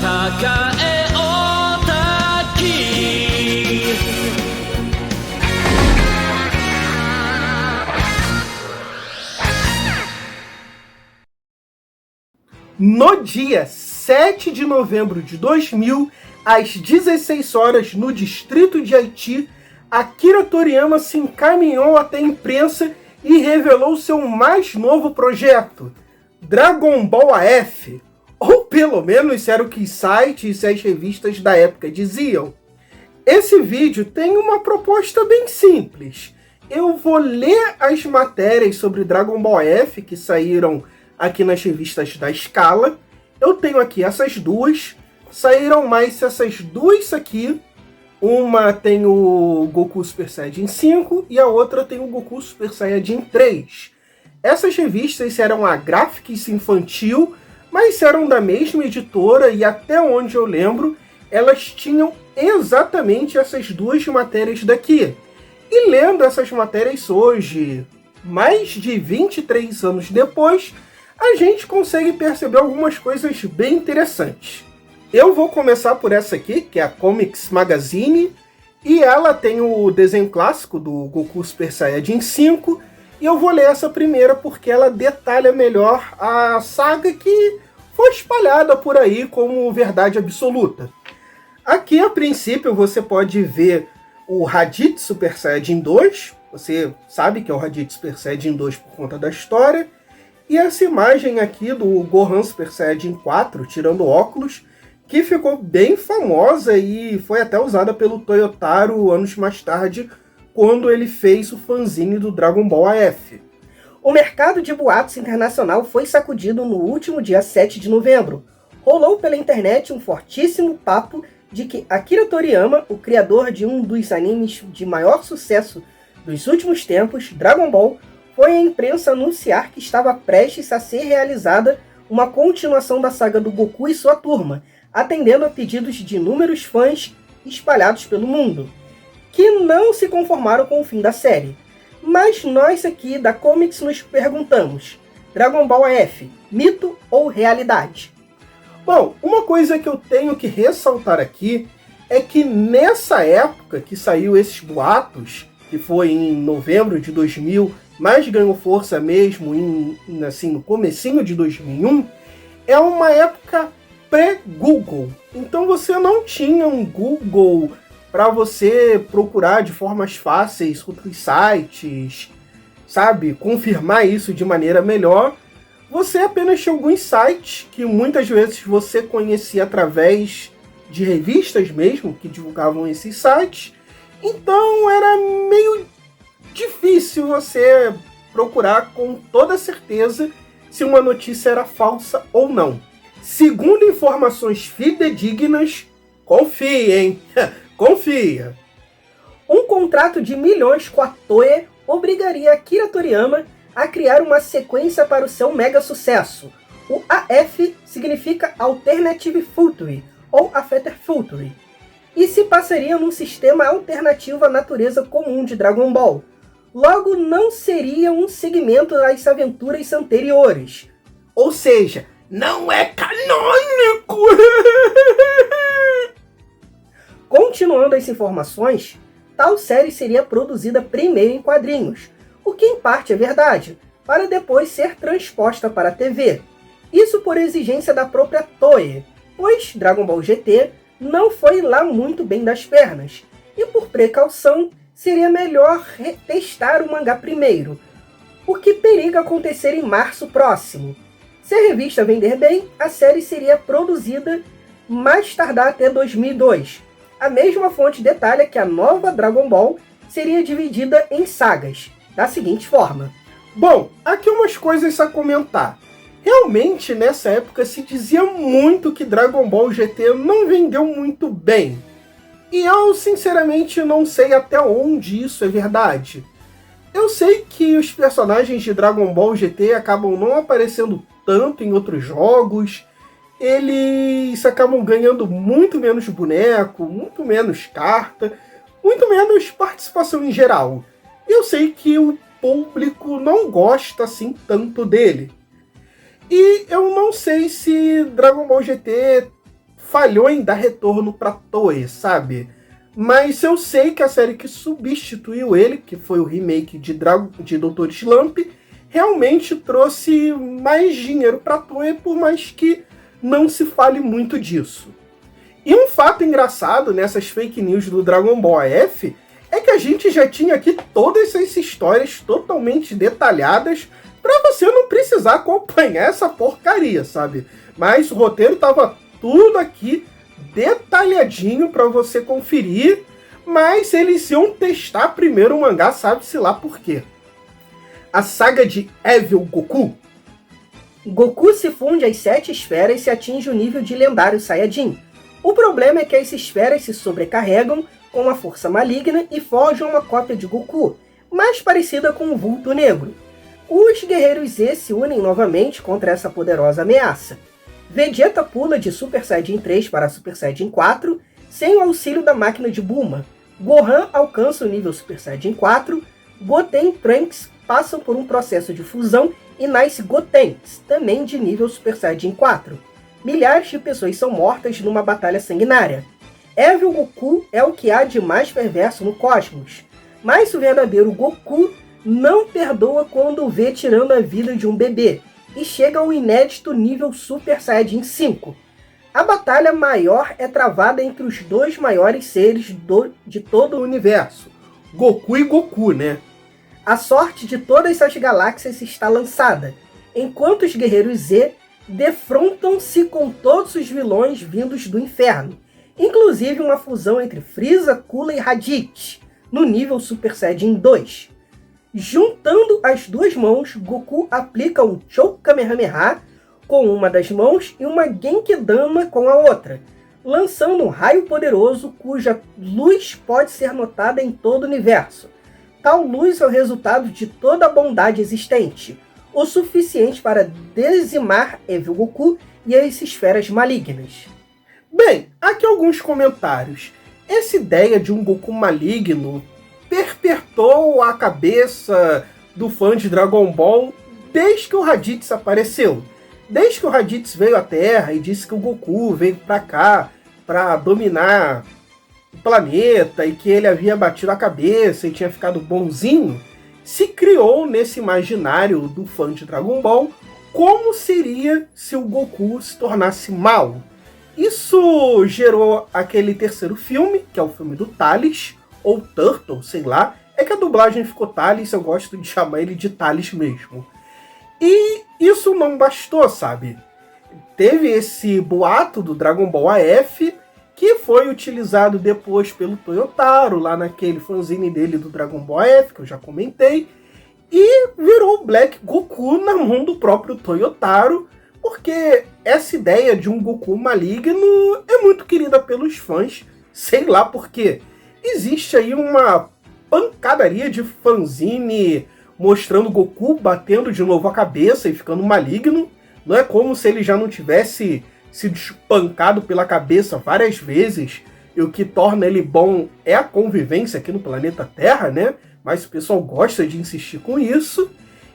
戦えオタキ No dia 7 de novembro de 2000, às 16 horas, no distrito de Haiti, Akira Toriyama se encaminhou até a imprensa e revelou seu mais novo projeto, Dragon Ball AF, ou pelo menos era o que os sites e as revistas da época diziam. Esse vídeo tem uma proposta bem simples. Eu vou ler as matérias sobre Dragon Ball AF que saíram aqui nas revistas da Scala. Eu tenho aqui essas duas. Saíram mais essas duas aqui. Uma tem o Goku Super Saiyajin 5 e a outra tem o Goku Super Saiyajin 3. Essas revistas eram a Graphics Infantil, mas eram da mesma editora e até onde eu lembro, elas tinham exatamente essas duas matérias daqui. E lendo essas matérias hoje, mais de 23 anos depois, a gente consegue perceber algumas coisas bem interessantes. Eu vou começar por essa aqui, que é a Comics Magazine, e ela tem o desenho clássico do Goku Super Saiyajin 5, e eu vou ler essa primeira porque ela detalha melhor a saga que foi espalhada por aí como verdade absoluta. Aqui, a princípio, você pode ver o Raditz Super Saiyajin 2, você sabe que é o Raditz Super Saiyajin 2 por conta da história, e essa imagem aqui do Gohan Super Saiyajin 4, tirando óculos, que ficou bem famosa e foi até usada pelo Toyotaro anos mais tarde, quando ele fez o fanzine do Dragon Ball AF. O mercado de boatos internacional foi sacudido no último dia 7 de novembro. Rolou pela internet um fortíssimo papo de que Akira Toriyama, o criador de um dos animes de maior sucesso dos últimos tempos, Dragon Ball, foi à imprensa anunciar que estava prestes a ser realizada uma continuação da saga do Goku e sua turma, atendendo a pedidos de inúmeros fãs espalhados pelo mundo, que não se conformaram com o fim da série. Mas nós aqui da Comics nos perguntamos, Dragon Ball AF, mito ou realidade? Bom, uma coisa que eu tenho que ressaltar aqui é que nessa época que saiu esses boatos, que foi em novembro de 2000, mas ganhou força mesmo no comecinho de 2001, é uma época pré-Google. Então você não tinha um Google para você procurar de formas fáceis outros sites, sabe? Confirmar isso de maneira melhor. Você apenas tinha alguns sites que muitas vezes você conhecia através de revistas mesmo, que divulgavam esses sites. Então era meio difícil você procurar com toda certeza se uma notícia era falsa ou não. Segundo informações fidedignas, confia, hein? Confia. Um contrato de milhões com a Toei obrigaria Akira Toriyama a criar uma sequência para o seu mega sucesso. O AF significa Alternative Future, ou After Future, e se passaria num sistema alternativo à natureza comum de Dragon Ball. Logo, não seria um segmento das aventuras anteriores. Ou seja, não é canônico! Continuando as informações, tal série seria produzida primeiro em quadrinhos, o que em parte é verdade, para depois ser transposta para a TV. Isso por exigência da própria Toei, pois Dragon Ball GT não foi lá muito bem das pernas, e por precaução seria melhor testar o mangá primeiro, o que periga acontecer em março próximo. Se a revista vender bem, a série seria produzida mais tardar até 2002. A mesma fonte detalha que a nova Dragon Ball seria dividida em sagas, da seguinte forma. Bom, aqui umas coisas a comentar. Realmente, nessa época, se dizia muito que Dragon Ball GT não vendeu muito bem. E eu, sinceramente, não sei até onde isso é verdade. Eu sei que os personagens de Dragon Ball GT acabam não aparecendo tanto em outros jogos, eles acabam ganhando muito menos boneco, muito menos carta, muito menos participação em geral. Eu sei que o público não gosta assim tanto dele. E eu não sei se Dragon Ball GT falhou em dar retorno pra Toei, sabe? Mas eu sei que a série que substituiu ele, que foi o remake de Dr. Slump, realmente trouxe mais dinheiro pra Toei, por mais que não se fale muito disso. E um fato engraçado nessas fake news do Dragon Ball AF é que a gente já tinha aqui todas essas histórias totalmente detalhadas pra você não precisar acompanhar essa porcaria, sabe? Mas o roteiro tava tudo aqui detalhadinho pra você conferir, mas eles iam testar primeiro o mangá, sabe-se lá por quê. A saga de Evil Goku. Goku se funde às 7 esferas e atinge o nível de lendário Saiyajin. O problema é que as esferas se sobrecarregam com a força maligna e forjam uma cópia de Goku, mais parecida com um vulto negro. Os Guerreiros Z se unem novamente contra essa poderosa ameaça. Vegeta pula de Super Saiyajin 3 para Super Saiyajin 4 sem o auxílio da máquina de Bulma. Gohan alcança o nível Super Saiyajin 4, Goten e Trunks passam por um processo de fusão e nasce Gotenks, também de nível Super Saiyajin 4. Milhares de pessoas são mortas numa batalha sanguinária. Evil Goku é o que há de mais perverso no cosmos, mas o verdadeiro Goku não perdoa quando o vê tirando a vida de um bebê, e chega ao inédito nível Super Saiyajin 5. A batalha maior é travada entre os dois maiores seres de todo o universo, Goku e Goku, né? A sorte de todas as galáxias está lançada, enquanto os Guerreiros Z defrontam-se com todos os vilões vindos do inferno, inclusive uma fusão entre Frieza, Cooler e Raditz, no nível Super Saiyajin 2. Juntando as duas mãos, Goku aplica um Choke Kamehameha com uma das mãos e uma Genkidama com a outra, lançando um raio poderoso cuja luz pode ser notada em todo o universo. Tal luz é o resultado de toda a bondade existente, o suficiente para dizimar Evil Goku e as esferas malignas. Bem, aqui alguns comentários. Essa ideia de um Goku maligno perpetuou a cabeça do fã de Dragon Ball desde que o Raditz apareceu. Desde que o Raditz veio à Terra e disse que o Goku veio pra cá pra dominar o planeta e que ele havia batido a cabeça e tinha ficado bonzinho, se criou nesse imaginário do fã de Dragon Ball como seria se o Goku se tornasse mal. Isso gerou aquele terceiro filme, que é o filme do Thales, ou Turtle, sei lá. É que a dublagem ficou Thales, eu gosto de chamar ele de Thales mesmo. E isso não bastou, sabe? Teve esse boato do Dragon Ball AF, que foi utilizado depois pelo Toyotaro, lá naquele fanzine dele do Dragon Ball AF, que eu já comentei, e virou o Black Goku na mão do próprio Toyotaro, porque essa ideia de um Goku maligno é muito querida pelos fãs, sei lá por quê. Existe aí uma pancadaria de fanzine mostrando Goku batendo de novo a cabeça e ficando maligno. Não é como se ele já não tivesse sido espancado pela cabeça várias vezes, e o que torna ele bom é a convivência aqui no planeta Terra, né? Mas o pessoal gosta de insistir com isso.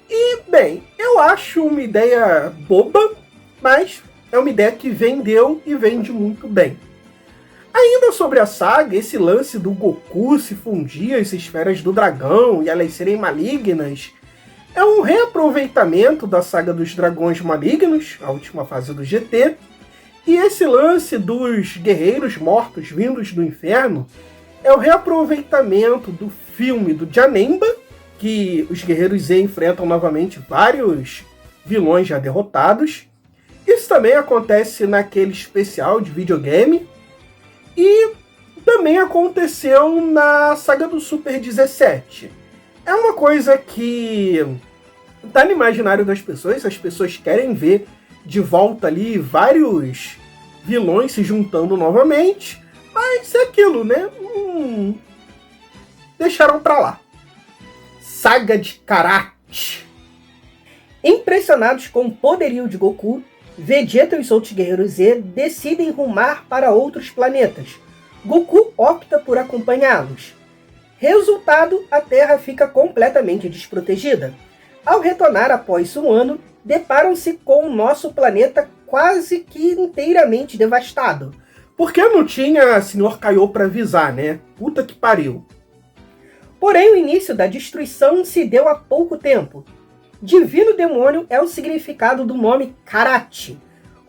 E, bem, eu acho uma ideia boba, mas é uma ideia que vendeu e vende muito bem. Ainda sobre a saga, esse lance do Goku se fundir às esferas do dragão e elas serem malignas é um reaproveitamento da saga dos dragões malignos, a última fase do GT, e esse lance dos guerreiros mortos vindos do inferno é o reaproveitamento do filme do Janemba, que os Guerreiros Z enfrentam novamente vários vilões já derrotados. Isso também acontece naquele especial de videogame. E também aconteceu na saga do Super 17. É uma coisa que tá no imaginário das pessoas, as pessoas querem ver de volta ali vários vilões se juntando novamente, mas é aquilo, né? Deixaram pra lá. Saga de Karate. Impressionados com o poderio de Goku, Vegeta e os outros Guerreiros Z decidem rumar para outros planetas. Goku opta por acompanhá-los. Resultado, a Terra fica completamente desprotegida. Ao retornar após um ano, deparam-se com o nosso planeta quase que inteiramente devastado. Porque não tinha Sr. Kaiô pra avisar, né? Puta que pariu. Porém, o início da destruição se deu há pouco tempo. Divino Demônio é o significado do nome Karate,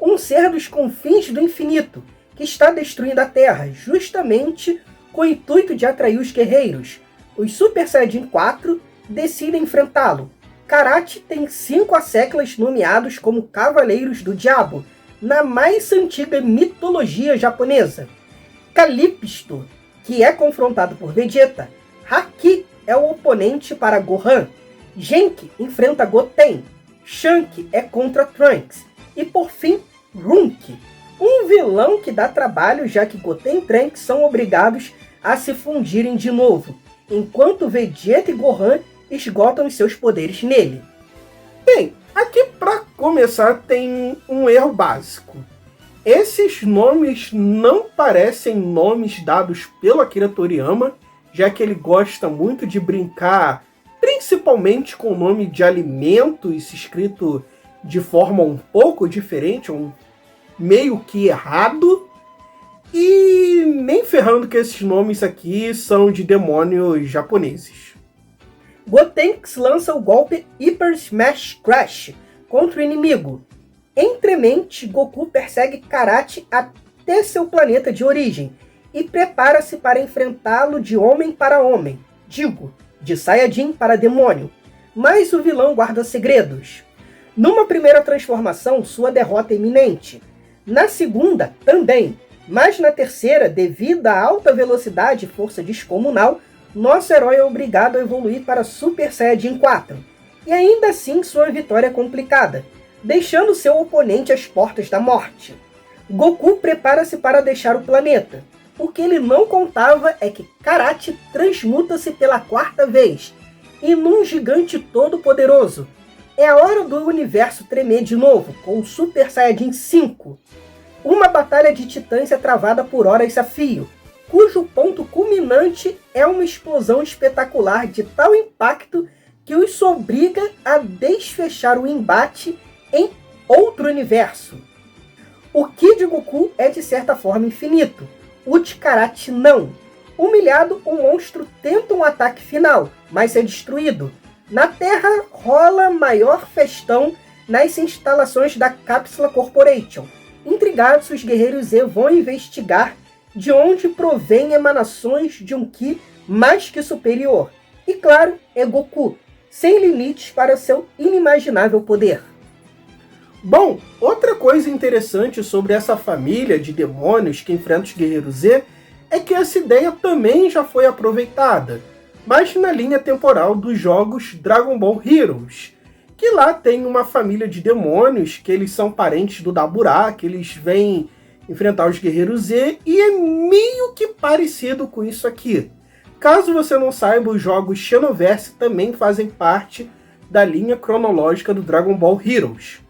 um ser dos confins do infinito, que está destruindo a Terra, justamente com o intuito de atrair os guerreiros. Os Super Saiyajin 4 decidem enfrentá-lo. Karate tem 5 asseclas nomeados como Cavaleiros do Diabo, na mais antiga mitologia japonesa. Calipsto, que é confrontado por Vegeta. Haki é o oponente para Gohan. Genki enfrenta Goten. Shank é contra Trunks. E por fim, Runk, um vilão que dá trabalho, já que Goten e Trunks são obrigados a se fundirem de novo, enquanto Vegeta e Gohan esgotam os seus poderes nele. Bem, aqui para começar tem um erro básico. Esses nomes não parecem nomes dados pelo Akira Toriyama, já que ele gosta muito de brincar principalmente com o nome de alimentos escrito de forma um pouco diferente, meio que errado, e nem ferrando que esses nomes aqui são de demônios japoneses. Gotenks lança o golpe Hyper Smash Crash contra o inimigo. Entremente, Goku persegue Karate até seu planeta de origem e prepara-se para enfrentá-lo de homem para homem, de Saiyajin para demônio, mas o vilão guarda segredos. Numa primeira transformação, sua derrota é iminente. Na segunda, também, mas na terceira, devido à alta velocidade e força descomunal, nosso herói é obrigado a evoluir para Super Saiyajin 4, e ainda assim sua vitória é complicada, deixando seu oponente às portas da morte. Goku prepara-se para deixar o planeta. O que ele não contava é que Karate transmuta-se pela 4ª vez, e num gigante todo-poderoso. É a hora do universo tremer de novo, com o Super Saiyajin 5. Uma batalha de titãs é travada por horas a fio, cujo ponto culminante é uma explosão espetacular de tal impacto que os obriga a desfechar o embate em outro universo. O Ki de Goku é de certa forma infinito, o de Karate não. Humilhado, o monstro tenta um ataque final, mas é destruído. Na Terra rola maior festão nas instalações da Capsula Corporation. Intrigados, os guerreiros Z vão investigar de onde provém emanações de um Ki mais que superior. E claro, é Goku, sem limites para seu inimaginável poder. Bom, outra coisa interessante sobre essa família de demônios que enfrenta os Guerreiros Z é que essa ideia também já foi aproveitada, mas na linha temporal dos jogos Dragon Ball Heroes, que lá tem uma família de demônios que eles são parentes do Dabura, que eles vêm enfrentar os Guerreiros Z, e é meio que parecido com isso aqui. Caso você não saiba, os jogos Xenoverse também fazem parte da linha cronológica do Dragon Ball Heroes.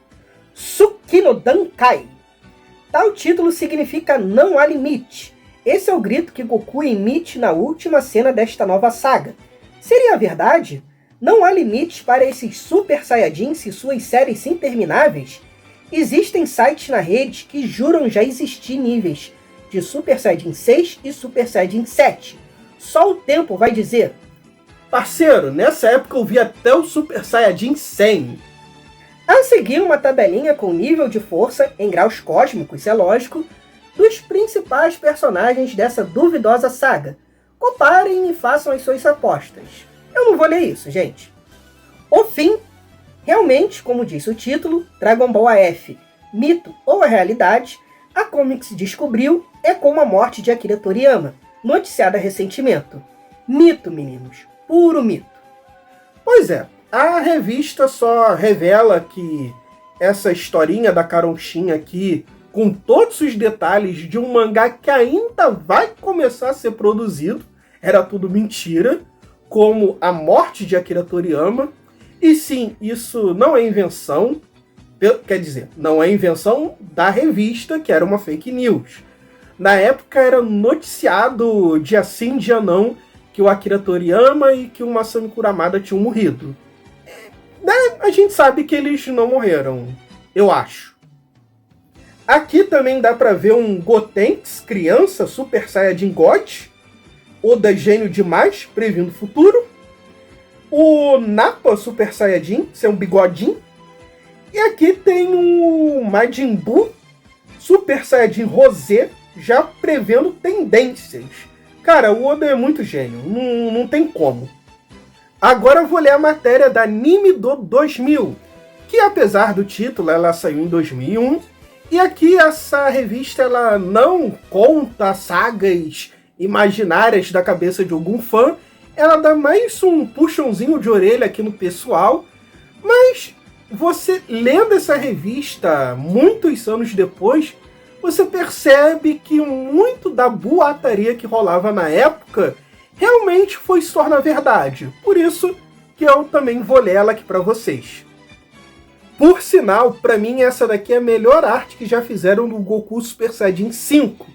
Tsukino Dankai. Tal título significa não há limite. Esse é o grito que Goku emite na última cena desta nova saga. Seria verdade? Não há limites para esses Super Saiyajins e suas séries intermináveis? Existem sites na rede que juram já existir níveis de Super Saiyajin 6 e Super Saiyajin 7. Só o tempo vai dizer. Parceiro, nessa época eu vi até o Super Saiyajin 100. A seguir, uma tabelinha com nível de força, em graus cósmicos, é lógico, dos principais personagens dessa duvidosa saga. Comparem e façam as suas apostas. Eu não vou ler isso, gente. O fim, realmente, como disse o título, Dragon Ball AF, mito ou a realidade, a Comics descobriu é com a morte de Akira Toriyama, noticiada recentemente. Mito, meninos. Puro mito. Pois é. A revista só revela que essa historinha da Caronchinha aqui, com todos os detalhes de um mangá que ainda vai começar a ser produzido, era tudo mentira, como a morte de Akira Toriyama. E sim, isso não é invenção, quer dizer, não é invenção da revista, que era uma fake news. Na época era noticiado dia sim, dia não, que o Akira Toriyama e que o Masami Kuramada tinham morrido. A gente sabe que eles não morreram, eu acho. Aqui também dá pra ver um Gotenks, criança, Super Saiyajin God. Oda gênio demais, previndo o futuro. O Nappa Super Saiyajin, seu bigodinho. E aqui tem o Majin Buu Super Saiyajin Rosé, já prevendo tendências. Cara, o Oda é muito gênio, não tem como. Agora eu vou ler a matéria da Anime do 2000, que apesar do título, ela saiu em 2001. E aqui essa revista ela não conta sagas imaginárias da cabeça de algum fã. Ela dá mais um puxãozinho de orelha aqui no pessoal. Mas você lendo essa revista muitos anos depois, você percebe que muito da boataria que rolava na época realmente foi se tornar verdade. Por isso que eu também vou ler ela aqui para vocês. Por sinal, para mim essa daqui é a melhor arte que já fizeram no Goku Super Saiyajin 5.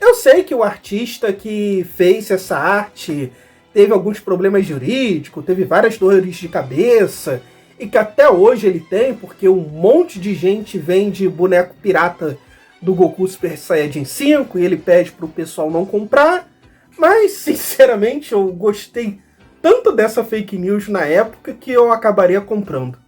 Eu sei que o artista que fez essa arte teve alguns problemas jurídicos, teve várias dores de cabeça, e que até hoje ele tem, porque um monte de gente vende boneco pirata do Goku Super Saiyajin 5 e ele pede pro pessoal não comprar. Mas, sinceramente, eu gostei tanto dessa fake news na época que eu acabaria comprando.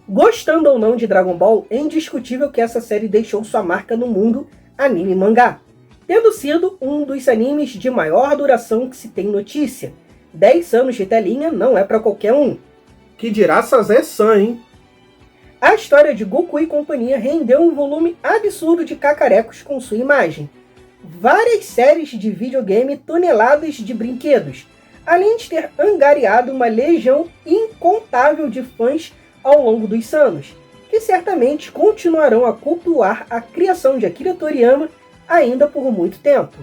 Gostando ou não de Dragon Ball, é indiscutível que essa série deixou sua marca no mundo anime e mangá, tendo sido um dos animes de maior duração que se tem notícia. 10 anos de telinha não é para qualquer um. Que dirá Sazé-san, hein? A história de Goku e companhia rendeu um volume absurdo de cacarecos com sua imagem, várias séries de videogame, toneladas de brinquedos, além de ter angariado uma legião incontável de fãs ao longo dos anos, que certamente continuarão a cultuar a criação de Akira Toriyama ainda por muito tempo.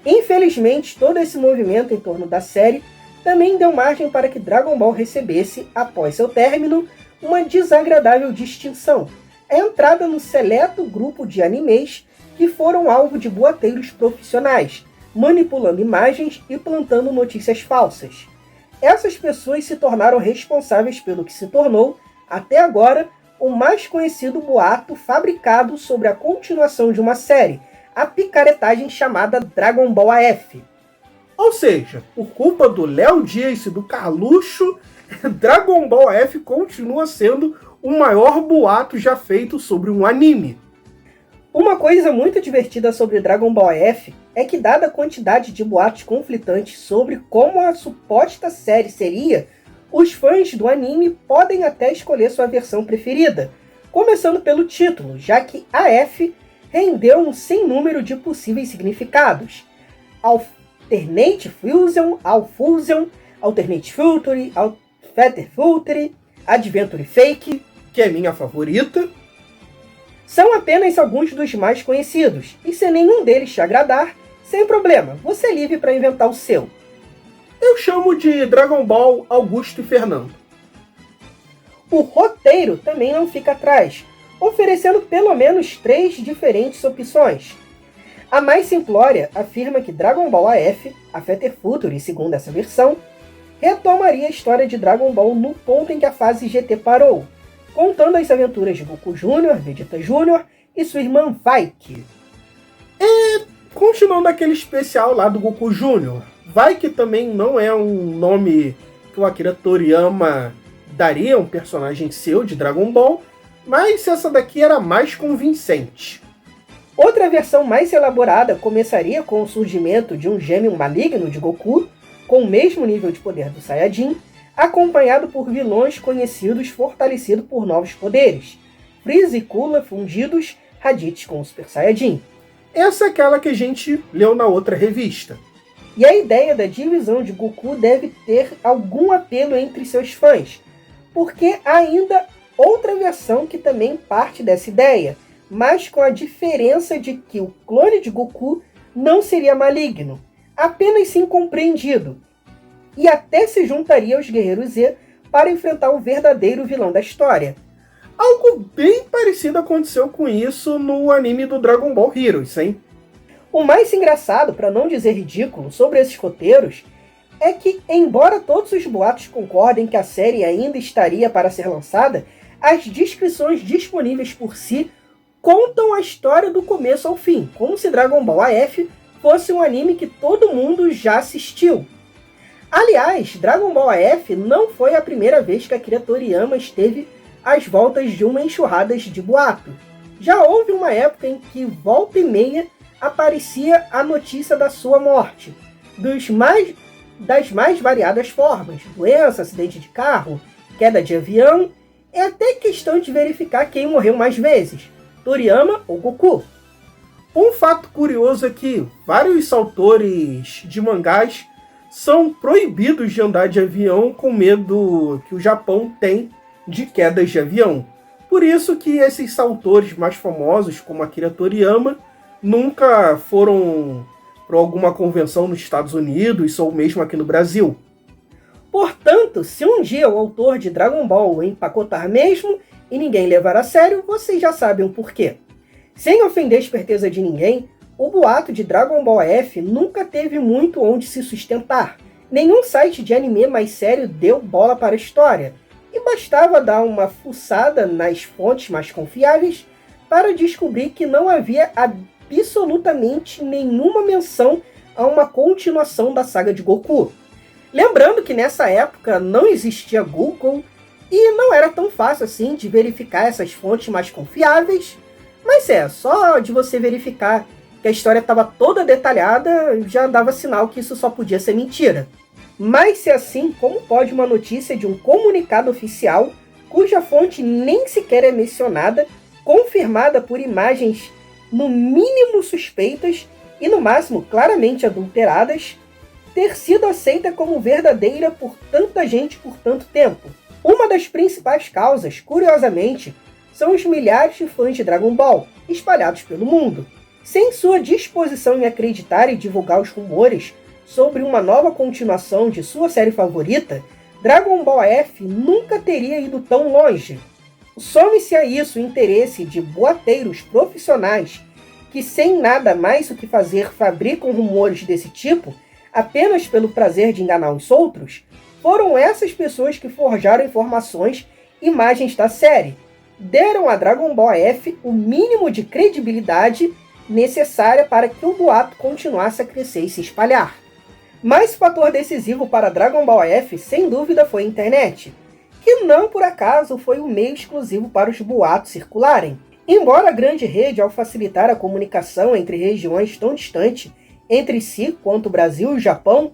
Infelizmente, todo esse movimento em torno da série também deu margem para que Dragon Ball recebesse, após seu término, uma desagradável distinção: a entrada no seleto grupo de animes que foram alvo de boateiros profissionais, manipulando imagens e plantando notícias falsas. Essas pessoas se tornaram responsáveis pelo que se tornou, até agora, o mais conhecido boato fabricado sobre a continuação de uma série, a picaretagem chamada Dragon Ball AF. Ou seja, por culpa do Léo Dias e do Carluxo, Dragon Ball AF continua sendo o maior boato já feito sobre um anime. Uma coisa muito divertida sobre Dragon Ball AF é que, dada a quantidade de boatos conflitantes sobre como a suposta série seria, os fãs do anime podem até escolher sua versão preferida, começando pelo título, já que AF rendeu um sem número de possíveis significados: Alternate Fusion, All-Fusion, Alternate Future, Fetter Future, Adventure Fake, que é minha favorita. São apenas alguns dos mais conhecidos, e se nenhum deles te agradar, sem problema, você é livre para inventar o seu. Eu chamo de Dragon Ball Augusto e Fernando. O roteiro também não fica atrás, oferecendo pelo menos 3 diferentes opções. A mais simplória afirma que Dragon Ball AF, a Fetter Future, segundo essa versão, retomaria a história de Dragon Ball no ponto em que a fase GT parou, contando as aventuras de Goku Jr., Vegeta Jr. e sua irmã Vaiki. Continuando aquele especial lá do Goku Jr., Vaiki também não é um nome que o Akira Toriyama daria a um personagem seu de Dragon Ball, mas essa daqui era mais convincente. Outra versão mais elaborada começaria com o surgimento de um gêmeo maligno de Goku, com o mesmo nível de poder do Saiyajin, acompanhado por vilões conhecidos fortalecidos por novos poderes, Freeza e Cooler fundidos, Raditz com o Super Saiyajin. Essa é aquela que a gente leu na outra revista. E a ideia da divisão de Goku deve ter algum apelo entre seus fãs, porque há ainda outra versão que também parte dessa ideia, mas com a diferença de que o clone de Goku não seria maligno, apenas incompreendido, e até se juntaria aos Guerreiros Z para enfrentar o verdadeiro vilão da história. Algo bem parecido aconteceu com isso no anime do Dragon Ball Heroes, hein? O mais engraçado, para não dizer ridículo, sobre esses roteiros é que, embora todos os boatos concordem que a série ainda estaria para ser lançada, as descrições disponíveis por si contam a história do começo ao fim, como se Dragon Ball AF fosse um anime que todo mundo já assistiu. Aliás, Dragon Ball AF não foi a primeira vez que Akira Toriyama esteve às voltas de uma enxurrada de boato. Já houve uma época em que volta e meia aparecia a notícia da sua morte, das mais variadas formas: doença, acidente de carro, queda de avião, é até questão de verificar quem morreu mais vezes, Toriyama ou Goku. Um fato curioso é que vários autores de mangás são proibidos de andar de avião com medo que o Japão tem de quedas de avião. Por isso que esses autores mais famosos, como Akira Toriyama, nunca foram para alguma convenção nos Estados Unidos ou mesmo aqui no Brasil. Portanto, se um dia o autor de Dragon Ball o empacotar mesmo e ninguém levar a sério, vocês já sabem o porquê. Sem ofender a esperteza de ninguém, o boato de Dragon Ball F nunca teve muito onde se sustentar. Nenhum site de anime mais sério deu bola para a história, e bastava dar uma fuçada nas fontes mais confiáveis para descobrir que não havia absolutamente nenhuma menção a uma continuação da saga de Goku. Lembrando que nessa época não existia Google e não era tão fácil assim de verificar essas fontes mais confiáveis, mas só de você verificar que a história estava toda detalhada já dava sinal que isso só podia ser mentira. Mas se assim, como pode uma notícia de um comunicado oficial, cuja fonte nem sequer é mencionada, confirmada por imagens no mínimo suspeitas e no máximo claramente adulteradas, ter sido aceita como verdadeira por tanta gente por tanto tempo? Uma das principais causas, curiosamente, são os milhares de fãs de Dragon Ball espalhados pelo mundo. Sem sua disposição em acreditar e divulgar os rumores sobre uma nova continuação de sua série favorita, Dragon Ball F nunca teria ido tão longe. Some-se a isso o interesse de boateiros profissionais que, sem nada mais o que fazer, fabricam rumores desse tipo apenas pelo prazer de enganar os outros. Foram essas pessoas que forjaram informações e imagens da série, deram a Dragon Ball F o mínimo de credibilidade necessária para que o boato continuasse a crescer e se espalhar. Mas o fator decisivo para Dragon Ball F, sem dúvida, foi a internet, que não por acaso foi o meio exclusivo para os boatos circularem. Embora a grande rede, ao facilitar a comunicação entre regiões tão distantes entre si quanto o Brasil e o Japão,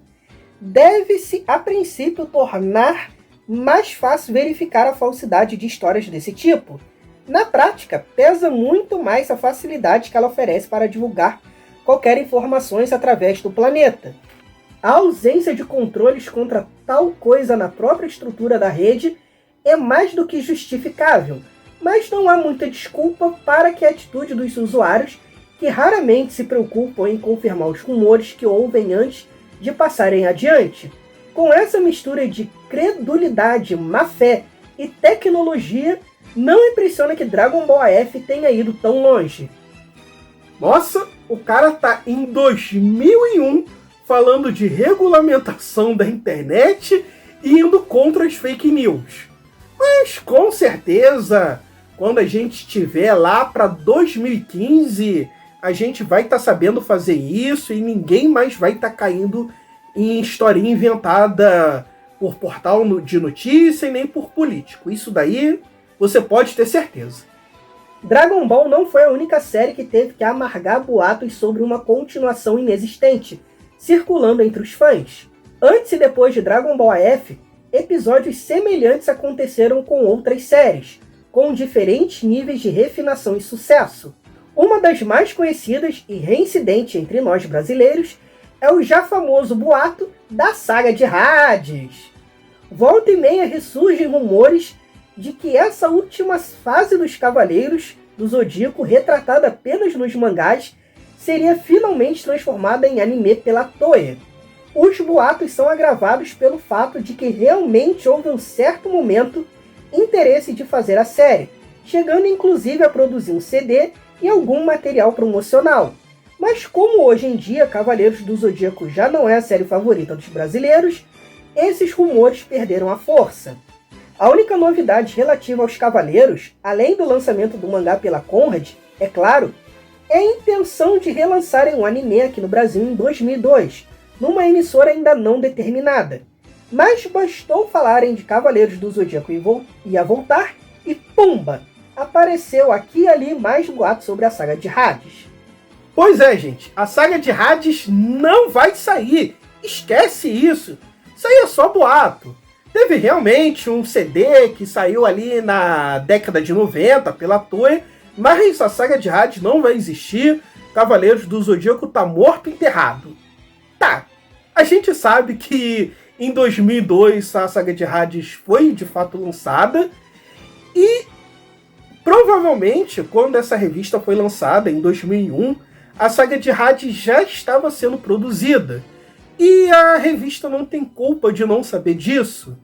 deve-se a princípio tornar mais fácil verificar a falsidade de histórias desse tipo. Na prática, pesa muito mais a facilidade que ela oferece para divulgar qualquer informações através do planeta. A ausência de controles contra tal coisa na própria estrutura da rede é mais do que justificável, mas não há muita desculpa para que a atitude dos usuários, que raramente se preocupam em confirmar os rumores que ouvem antes de passarem adiante. Com essa mistura de credulidade, má-fé e tecnologia, não impressiona que Dragon Ball AF tenha ido tão longe. Nossa, o cara tá em 2001 falando de regulamentação da internet e indo contra as fake news. Mas com certeza, quando a gente estiver lá para 2015, a gente vai estar sabendo fazer isso e ninguém mais vai estar caindo em historinha inventada por portal de notícia e nem por político. Isso daí você pode ter certeza. Dragon Ball não foi a única série que teve que amargar boatos sobre uma continuação inexistente, circulando entre os fãs. Antes e depois de Dragon Ball AF, episódios semelhantes aconteceram com outras séries, com diferentes níveis de refinação e sucesso. Uma das mais conhecidas e reincidente entre nós brasileiros é o já famoso boato da saga de Hades. Volta e meia ressurgem rumores de que essa última fase dos Cavaleiros do Zodíaco, retratada apenas nos mangás, seria finalmente transformada em anime pela Toei. Os boatos são agravados pelo fato de que realmente houve um certo momento interesse de fazer a série, chegando inclusive a produzir um CD e algum material promocional. Mas como hoje em dia Cavaleiros do Zodíaco já não é a série favorita dos brasileiros, esses rumores perderam a força. A única novidade relativa aos Cavaleiros, além do lançamento do mangá pela Conrad, é claro, é a intenção de relançarem o anime aqui no Brasil em 2002, numa emissora ainda não determinada. Mas bastou falarem de Cavaleiros do Zodíaco ia voltar e pumba! Apareceu aqui e ali mais boatos sobre a saga de Hades. Pois é, gente, a saga de Hades não vai sair. Esquece isso. Isso aí é só boato. Teve realmente um CD que saiu ali na década de 90 pela Toei, mas a saga de Hades não vai existir. Cavaleiros do Zodíaco tá morto e enterrado. Tá, a gente sabe que em 2002 a saga de Hades foi de fato lançada e provavelmente quando essa revista foi lançada em 2001, a saga de Hades já estava sendo produzida. E a revista não tem culpa de não saber disso.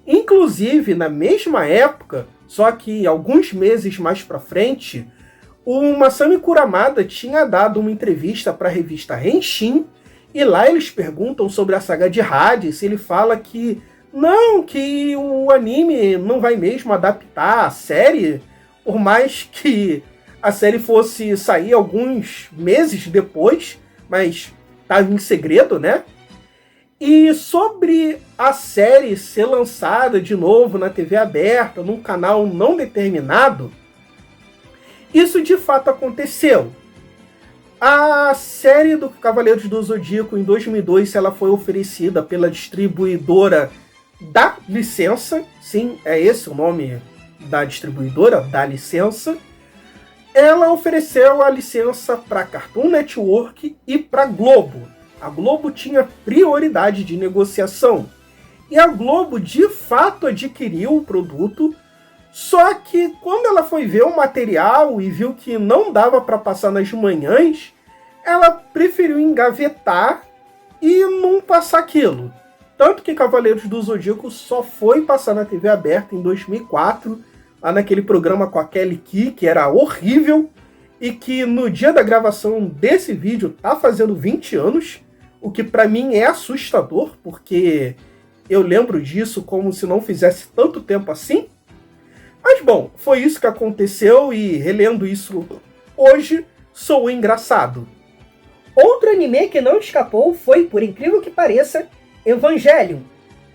Inclusive, na mesma época, só que alguns meses mais pra frente, o Masami Kuramada tinha dado uma entrevista para a revista Henshin, e lá eles perguntam sobre a saga de Hades. Ele fala que não, que o anime não vai mesmo adaptar a série, por mais que a série fosse sair alguns meses depois, mas estava em segredo, né? E sobre a série ser lançada de novo na TV aberta, num canal não determinado, isso de fato aconteceu. A série do Cavaleiros do Zodíaco em 2002 ela foi oferecida pela distribuidora Da Licença. Sim, é esse o nome da distribuidora, Da Licença. Ela ofereceu a licença para Cartoon Network e para Globo. A Globo tinha prioridade de negociação. E a Globo, de fato, adquiriu o produto. Só que quando ela foi ver o material e viu que não dava para passar nas manhãs, ela preferiu engavetar e não passar aquilo. Tanto que Cavaleiros do Zodíaco só foi passar na TV aberta em 2004, lá naquele programa com a Kelly Key, que era horrível, e que no dia da gravação desse vídeo tá fazendo 20 anos, o que para mim é assustador, porque eu lembro disso como se não fizesse tanto tempo assim. Mas bom, foi isso que aconteceu e relendo isso hoje, sou engraçado. Outro anime que não escapou foi, por incrível que pareça, Evangelion,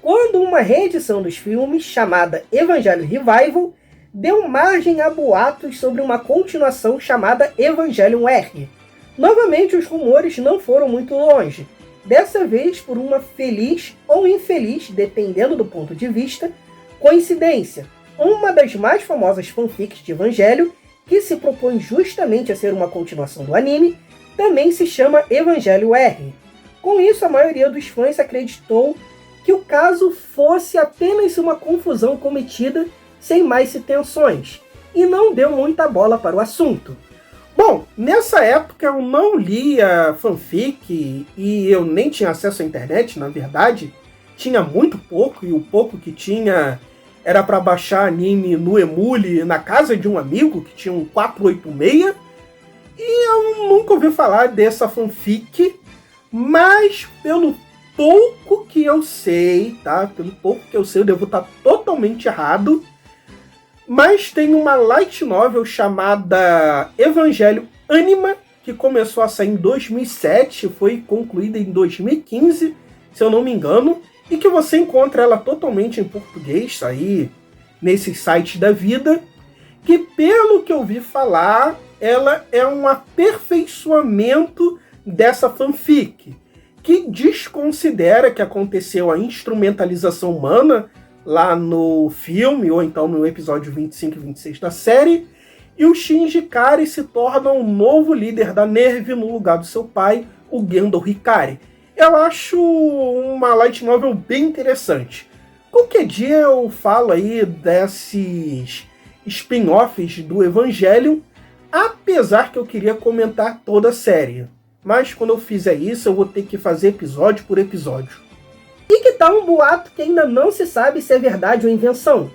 quando uma reedição dos filmes, chamada Evangelion Revival, deu margem a boatos sobre uma continuação chamada Evangelion R. Novamente, os rumores não foram muito longe, dessa vez por uma feliz ou infeliz, dependendo do ponto de vista, coincidência. Uma das mais famosas fanfics de Evangelho, que se propõe justamente a ser uma continuação do anime, também se chama Evangelho R. Com isso, a maioria dos fãs acreditou que o caso fosse apenas uma confusão cometida sem mais intenções, e não deu muita bola para o assunto. Bom, nessa época eu não lia fanfic e eu nem tinha acesso à internet, na verdade. Tinha muito pouco, e o pouco que tinha era para baixar anime no Emule na casa de um amigo que tinha um 486. E eu nunca ouvi falar dessa fanfic, mas pelo pouco que eu sei, tá? Pelo pouco que eu sei, eu devo estar totalmente errado. Mas tem uma light novel chamada Evangelho Anima, que começou a sair em 2007, foi concluída em 2015, se eu não me engano, e que você encontra ela totalmente em português, aí nesses sites da vida, que pelo que eu vi falar, ela é um aperfeiçoamento dessa fanfic, que desconsidera que aconteceu a instrumentalização humana lá no filme, ou então no episódio 25 e 26 da série, e o Shinji Ikari se torna um novo líder da NERV no lugar do seu pai, o Gendo Hikari. Eu acho uma light novel bem interessante. Qualquer dia eu falo aí desses spin-offs do Evangelion, apesar que eu queria comentar toda a série. Mas quando eu fizer isso, eu vou ter que fazer episódio por episódio. E que tal um boato que ainda não se sabe se é verdade ou invenção?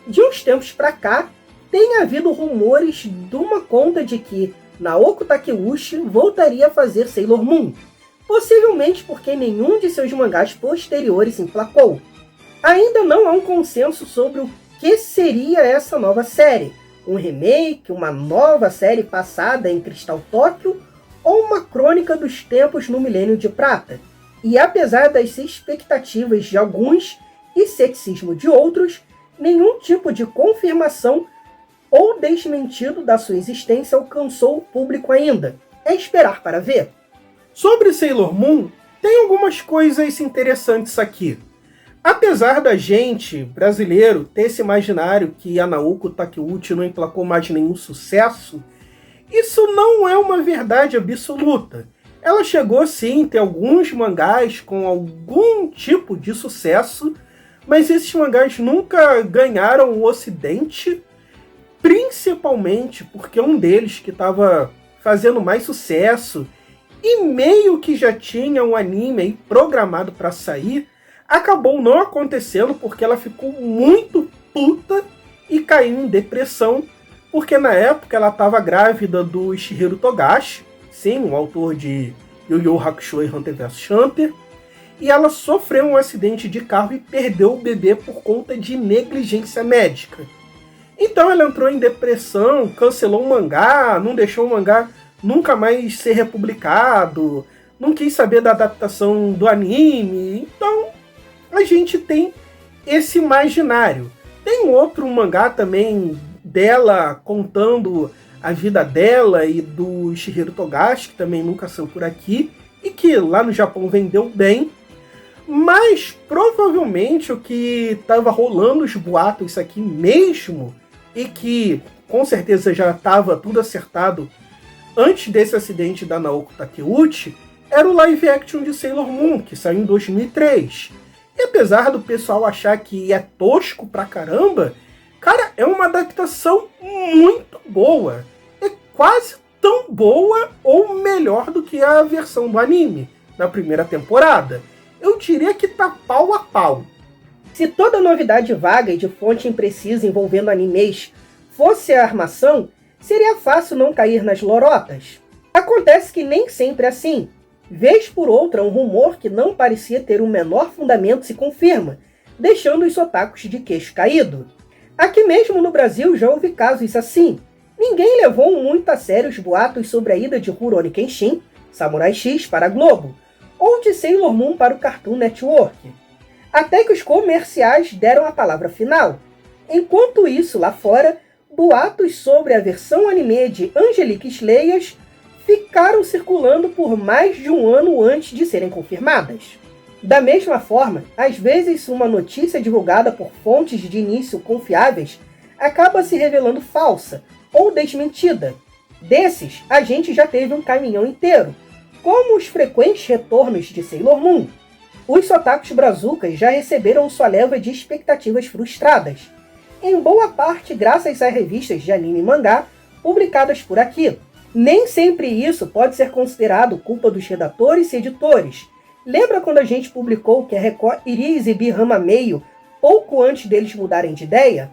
De uns tempos pra cá, tem havido rumores de uma conta de que Naoko Takeuchi voltaria a fazer Sailor Moon, possivelmente porque nenhum de seus mangás posteriores se emplacou. Ainda não há um consenso sobre o que seria essa nova série, Um remake, uma nova série passada em Cristal Tóquio ou uma crônica dos tempos no Milênio de Prata? E apesar das expectativas de alguns e ceticismo de outros, nenhum tipo de confirmação ou desmentido da sua existência alcançou o público ainda. É esperar para ver. Sobre Sailor Moon, tem algumas coisas interessantes aqui. Apesar da gente, brasileiro, ter esse imaginário que a Naoko Takeuchi não emplacou mais nenhum sucesso, isso não é uma verdade absoluta. Ela chegou sim a ter alguns mangás com algum tipo de sucesso, mas esses mangás nunca ganharam o Ocidente, principalmente porque um deles que estava fazendo mais sucesso e meio que já tinha um anime aí programado para sair, acabou não acontecendo porque ela ficou muito puta e caiu em depressão, porque na época ela estava grávida do Shihiro Togashi, sim, o autor de Yu Yu Hakusho e Hunter vs Hunter, e ela sofreu um acidente de carro e perdeu o bebê por conta de negligência médica. Então ela entrou em depressão, cancelou o mangá, não deixou o mangá nunca mais ser republicado, não quis saber da adaptação do anime. Então a gente tem esse imaginário. Tem outro mangá também dela contando a vida dela e do Shihiro Togashi, que também nunca saiu por aqui, e que lá no Japão vendeu bem. Mas provavelmente o que estava rolando os boatos isso aqui mesmo, e que com certeza já estava tudo acertado antes desse acidente da Naoko Takeuchi, era o live action de Sailor Moon, que saiu em 2003. E apesar do pessoal achar que é tosco pra caramba, cara, é uma adaptação muito boa. É quase tão boa ou melhor do que a versão do anime, na primeira temporada. Eu diria que tá pau a pau. Se toda novidade vaga e de fonte imprecisa envolvendo animes fosse a armação, seria fácil não cair nas lorotas. Acontece que nem sempre é assim. Vez por outra, um rumor que não parecia ter o menor fundamento se confirma, deixando os otakus de queixo caído. Aqui mesmo no Brasil já houve casos assim. Ninguém levou muito a sério os boatos sobre a ida de Rurouni Kenshin, Samurai X para a Globo, ou de Sailor Moon para o Cartoon Network. Até que os comerciais deram a palavra final. Enquanto isso, lá fora, boatos sobre a versão anime de Angelique Slayers ficaram circulando por mais de um ano antes de serem confirmadas. Da mesma forma, às vezes uma notícia divulgada por fontes de início confiáveis acaba se revelando falsa ou desmentida. Desses, a gente já teve um caminhão inteiro, como os frequentes retornos de Sailor Moon. Os otakus brazucas já receberam sua leva de expectativas frustradas, em boa parte graças a revistas de anime e mangá publicadas por aqui. Nem sempre isso pode ser considerado culpa dos redatores e editores. Lembra quando a gente publicou que a Record iria exibir Ranma Meio pouco antes deles mudarem de ideia?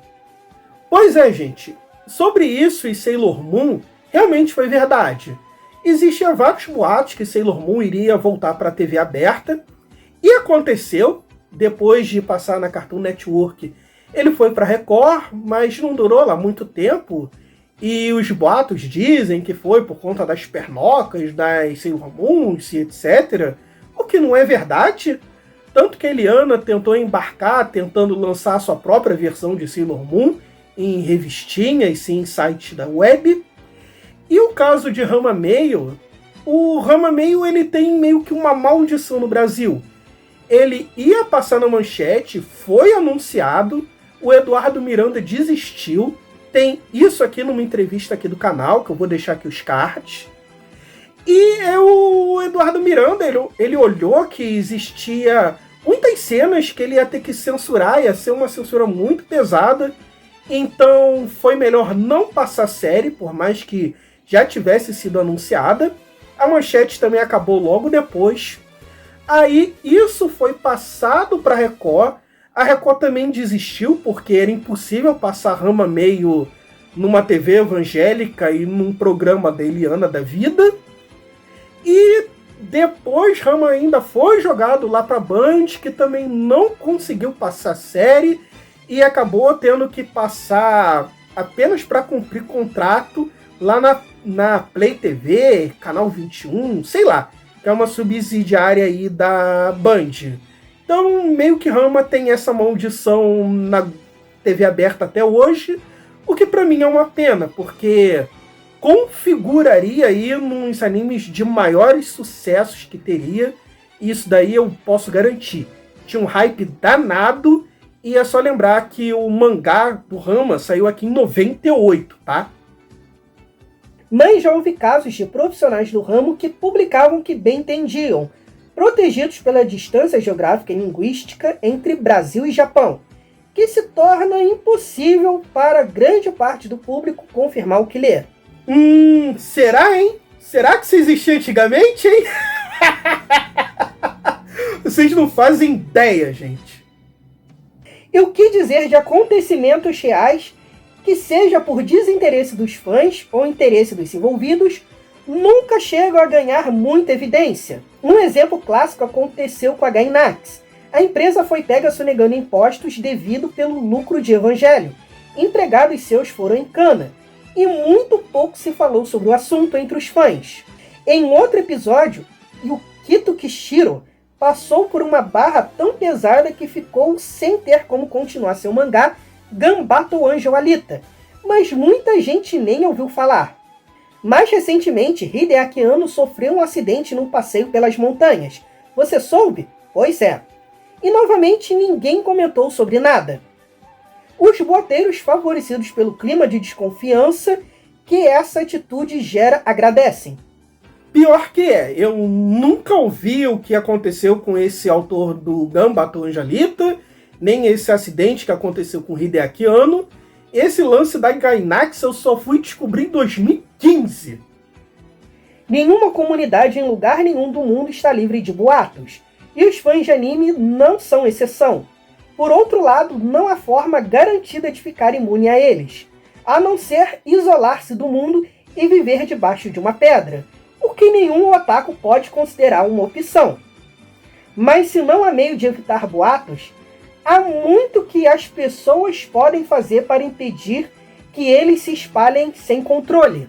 Pois é, gente. Sobre isso e Sailor Moon, realmente foi verdade. Existiam vários boatos que Sailor Moon iria voltar para a TV aberta, e aconteceu. Depois de passar na Cartoon Network, ele foi para a Record, mas não durou lá muito tempo. E os boatos dizem que foi por conta das pernocas, das Sailor Moons e etc. O que não é verdade. Tanto que a Eliana tentou embarcar, tentando lançar a sua própria versão de Sailor Moon em revistinhas e em sites da web. E o caso de Ranma Meio, o Ranma Meio ele tem meio que uma maldição no Brasil. Ele ia passar na manchete, foi anunciado, o Eduardo Miranda desistiu. Tem isso aqui numa entrevista aqui do canal, que eu vou deixar aqui os cards. E o Eduardo Miranda, ele olhou que existia muitas cenas que ele ia ter que censurar, ia ser uma censura muito pesada. Então foi melhor não passar a série, por mais que já tivesse sido anunciada. A manchete também acabou logo depois. Aí isso foi passado para a Record. A Record também desistiu, porque era impossível passar Ranma Meio numa TV evangélica e num programa da Eliana da vida. E depois Ranma ainda foi jogado lá para Band, que também não conseguiu passar a série, e acabou tendo que passar apenas para cumprir contrato lá na Play TV, Canal 21, sei lá, que é uma subsidiária aí da Band. Então, meio que Ranma tem essa maldição na TV aberta até hoje, o que pra mim é uma pena, porque configuraria aí nos animes de maiores sucessos que teria, e isso daí eu posso garantir. Tinha um hype danado, e é só lembrar que o mangá do Ranma saiu aqui em 98, tá? Mas já houve casos de profissionais do ramo que publicavam que bem entendiam, protegidos pela distância geográfica e linguística entre Brasil e Japão, que se torna impossível para grande parte do público confirmar o que lê. Será, hein? Será que isso existia antigamente, hein? Vocês não fazem ideia, gente. E o que dizer de acontecimentos reais que, seja por desinteresse dos fãs ou interesse dos envolvidos, nunca chegam a ganhar muita evidência? Um exemplo clássico aconteceu com a Gainax. A empresa foi pega sonegando impostos devido pelo lucro de Evangelho. Empregados seus foram em cana, e muito pouco se falou sobre o assunto entre os fãs. Em outro episódio, Yukito Kishiro passou por uma barra tão pesada que ficou sem ter como continuar seu mangá Ganbato Angel Alita, mas muita gente nem ouviu falar. Mais recentemente, Hideaki Anno sofreu um acidente num passeio pelas montanhas. Você soube? Pois é. E novamente ninguém comentou sobre nada. Os boateiros favorecidos pelo clima de desconfiança que essa atitude gera agradecem. Pior que é, eu nunca ouvi o que aconteceu com esse autor do Ganbato Angel Alita, nem esse acidente que aconteceu com Hideaki Anno. Esse lance da Gainax eu só fui descobrir em 2015. Nenhuma comunidade em lugar nenhum do mundo está livre de boatos, e os fãs de anime não são exceção. Por outro lado, não há forma garantida de ficar imune a eles, a não ser isolar-se do mundo e viver debaixo de uma pedra, o que nenhum otaku pode considerar uma opção. Mas se não há meio de evitar boatos, há muito que as pessoas podem fazer para impedir que eles se espalhem sem controle.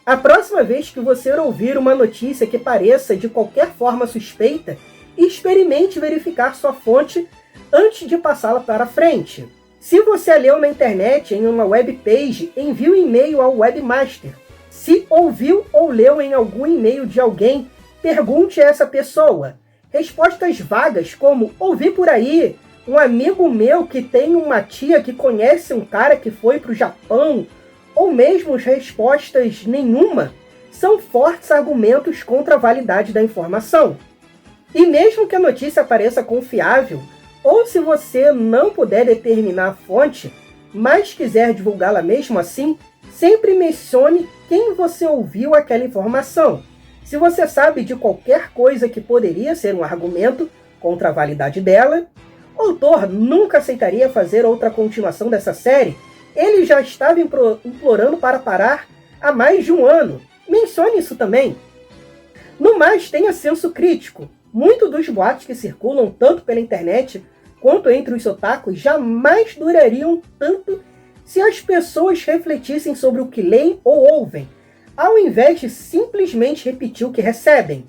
A próxima vez que você ouvir uma notícia que pareça de qualquer forma suspeita, experimente verificar sua fonte antes de passá-la para frente. Se você a leu na internet em uma webpage, envie um e-mail ao webmaster. Se ouviu ou leu em algum e-mail de alguém, pergunte a essa pessoa. Respostas vagas como ouvi por aí, um amigo meu que tem uma tia que conhece um cara que foi para o Japão, ou mesmo respostas nenhuma, são fortes argumentos contra a validade da informação. E mesmo que a notícia pareça confiável, ou se você não puder determinar a fonte, mas quiser divulgá-la mesmo assim, sempre mencione quem você ouviu aquela informação. Se você sabe de qualquer coisa que poderia ser um argumento contra a validade dela, o autor nunca aceitaria fazer outra continuação dessa série. Ele já estava implorando para parar há mais de um ano. Mencione isso também. No mais, tenha senso crítico. Muitos dos boatos que circulam tanto pela internet quanto entre os otakus jamais durariam tanto se as pessoas refletissem sobre o que leem ou ouvem, ao invés de simplesmente repetir o que recebem.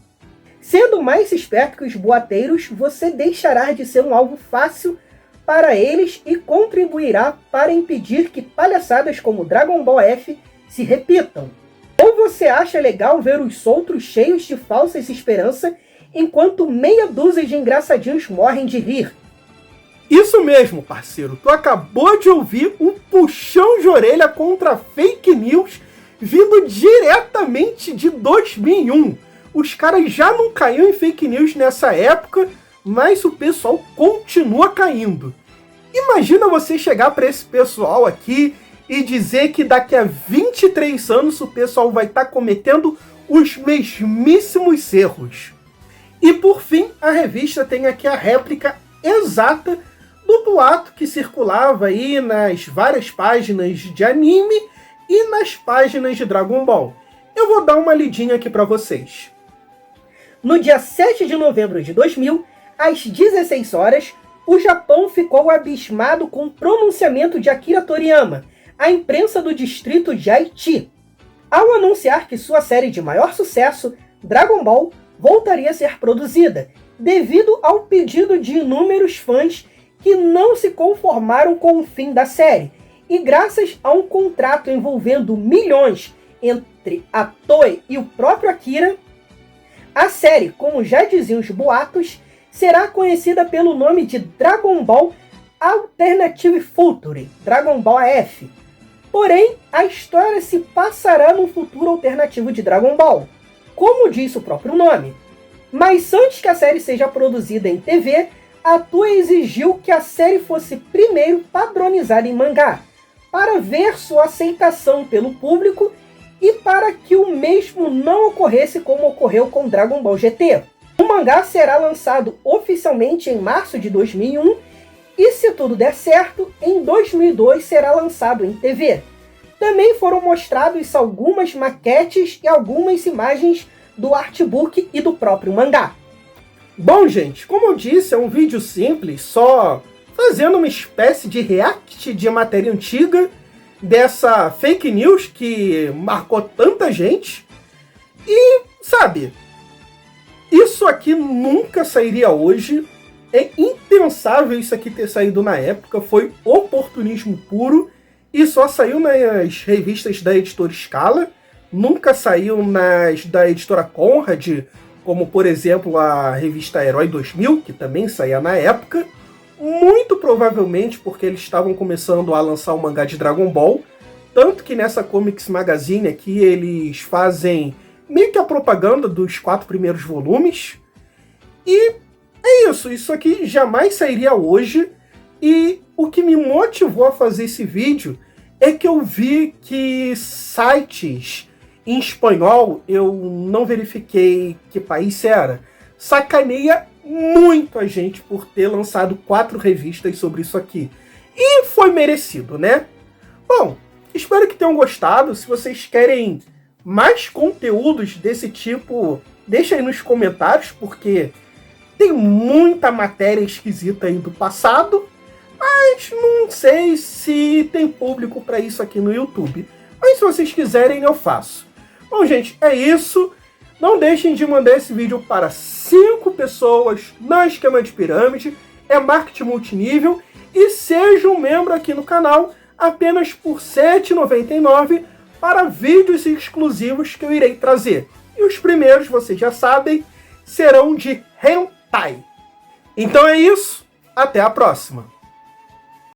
Sendo mais esperto que os boateiros, você deixará de ser um alvo fácil para eles e contribuirá para impedir que palhaçadas como Dragon Ball F se repitam. Ou você acha legal ver os outros cheios de falsas esperanças enquanto meia dúzia de engraçadinhos morrem de rir? Isso mesmo, parceiro. Tu acabou de ouvir um puxão de orelha contra fake news vindo diretamente de 2001. Os caras já não caíram em fake news nessa época, mas o pessoal continua caindo. Imagina você chegar para esse pessoal aqui e dizer que daqui a 23 anos o pessoal vai estar cometendo os mesmíssimos erros. E por fim, a revista tem aqui a réplica exata do boato que circulava aí nas várias páginas de anime e nas páginas de Dragon Ball. Eu vou dar uma lidinha aqui para vocês. No dia 7 de novembro de 2000, às 16 horas, o Japão ficou abismado com o pronunciamento de Akira Toriyama, a imprensa do distrito de Haiti, ao anunciar que sua série de maior sucesso, Dragon Ball, voltaria a ser produzida, devido ao pedido de inúmeros fãs que não se conformaram com o fim da série, e graças a um contrato envolvendo milhões entre a Toei e o próprio Akira, a série, como já diziam os boatos, será conhecida pelo nome de Dragon Ball Alternative Future, Dragon Ball AF. Porém, a história se passará num futuro alternativo de Dragon Ball, como diz o próprio nome. Mas antes que a série seja produzida em TV, a Toei exigiu que a série fosse primeiro padronizada em mangá, para ver sua aceitação pelo público e para que o mesmo não ocorresse como ocorreu com Dragon Ball GT. O mangá será lançado oficialmente em março de 2001 e, se tudo der certo, em 2002 será lançado em TV. Também foram mostrados algumas maquetes e algumas imagens do artbook e do próprio mangá. Bom, gente, como eu disse, é um vídeo simples, só fazendo uma espécie de react de matéria antiga dessa fake news que marcou tanta gente. E, sabe, isso aqui nunca sairia hoje. É impensável isso aqui ter saído na época, foi oportunismo puro e só saiu nas revistas da editora Scala, nunca saiu nas da editora Conrad, como por exemplo a revista Herói 2000, que também saía na época, muito provavelmente porque eles estavam começando a lançar o mangá de Dragon Ball, tanto que nessa Comics Magazine aqui eles fazem meio que a propaganda dos 4 primeiros volumes, e é isso aqui jamais sairia hoje, e o que me motivou a fazer esse vídeo é que eu vi que sites em espanhol, eu não verifiquei que país era, sacaneia muito a gente por ter lançado 4 revistas sobre isso aqui. E foi merecido, né? Bom, espero que tenham gostado. Se vocês querem mais conteúdos desse tipo, deixa aí nos comentários, porque tem muita matéria esquisita aí do passado, mas não sei se tem público para isso aqui no YouTube. Mas se vocês quiserem, eu faço. Bom, gente, é isso. Não deixem de mandar esse vídeo para 5 pessoas na Esquema de Pirâmide. É marketing multinível. E seja um membro aqui no canal apenas por R$ 7,99 para vídeos exclusivos que eu irei trazer. E os primeiros, vocês já sabem, serão de hentai. Então é isso. Até a próxima.